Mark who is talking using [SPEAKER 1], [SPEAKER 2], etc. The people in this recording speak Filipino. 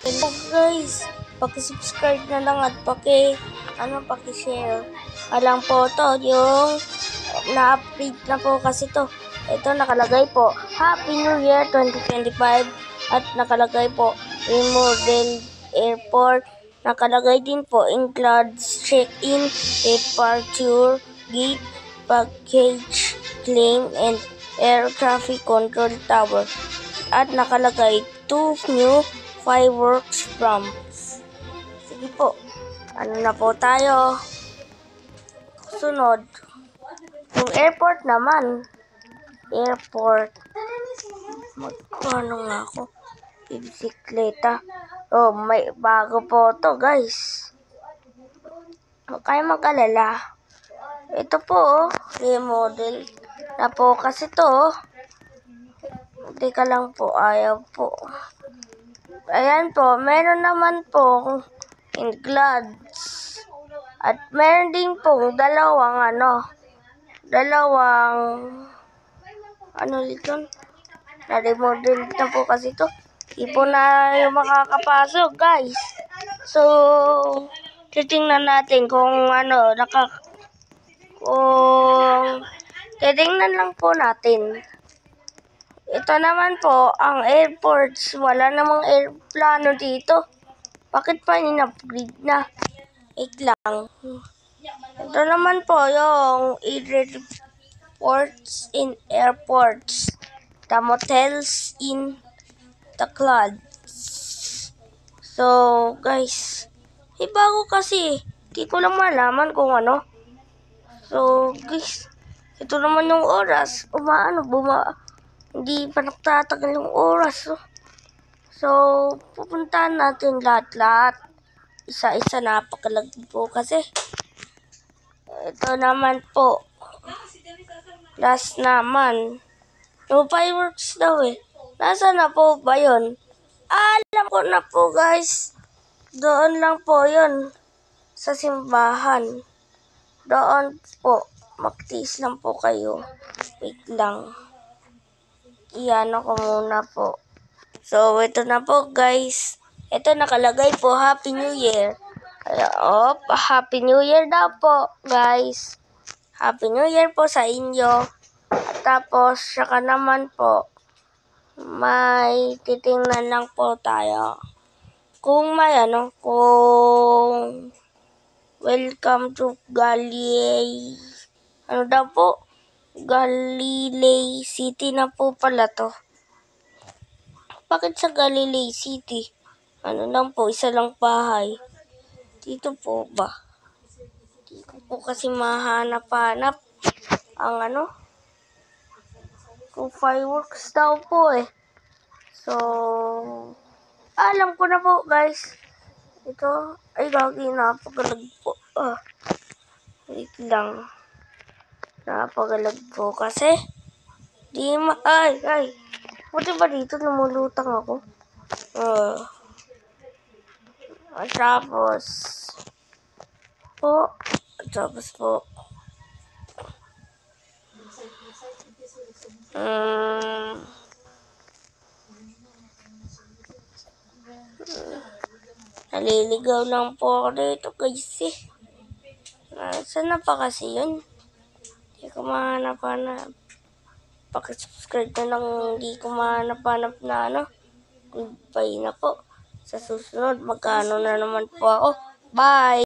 [SPEAKER 1] Hello guys, paki-subscribe na lang at paki-share. Alam po to, yung na-update na po kasi to. Ito nakalagay po, Happy New Year 2025 at nakalagay po, Remodel Airport. Nakalagay din po, includes check-in, departure, gate, package, claim, and air traffic control tower. At nakalagay 2 new fireworks prompts. Sige po, ano na po tayo? Sunod. Yung airport naman. Airport. Magkano nga ako? Bisikleta. Oh, may bago po to guys. Huwag kayong mag-alala. Ito po, remodel na po kasi to. Teka lang po, ayaw po. Ayan po, meron naman po gloves. At meron din po dalawang dito. Na-remodel na po kasi to. Hindi po na yung makakapasok, guys. So, titingnan natin kung titingnan lang po natin. Ito naman po, ang airports. Wala namang airplano dito. Bakit pa in-upgrade na? Wait lang. Ito naman po yung airports in airports. The motels in the clouds. So, guys. Bago kasi. Di ko lang malaman kung ano. So, guys. Ito naman yung oras. Hindi pa nagtatagal yung oras. So, pupuntahan natin lahat-lahat. Isa-isa, napakalagay po kasi. Ito naman po. Last naman. No fireworks daw eh. Nasaan na po ba yun? Alam ko na po guys. Doon lang po yun. Sa simbahan. Doon po. Magtiis lang po kayo. Wait lang. Iyan ako muna po. So, ito na po guys. Ito nakalagay po, Happy New Year. Happy New Year daw po guys. Happy New Year po sa inyo. At tapos, saka naman po, may titingnan lang po tayo. Kung welcome to Galilei. Galilei City na po pala to. Bakit sa Galilei City? Isa lang bahay. Dito po ba? Di ko po kasi mahanap-hanap ang kung fireworks daw po eh. So, alam ko na po guys. Ito, ay gagi, napagalag po. Wait lang. Napagalag po kasi. Ay. Buti ba dito lumulutang ako? Tapos po. Naliligaw lang po ako dito guys eh. Saan na pa kasi yun? Hindi ko mahanap-hanap. Paki-subscribe na lang, hindi ko mahanap-hanap na Goodbye na po. Sa susunod, magkano na naman po ako. Bye!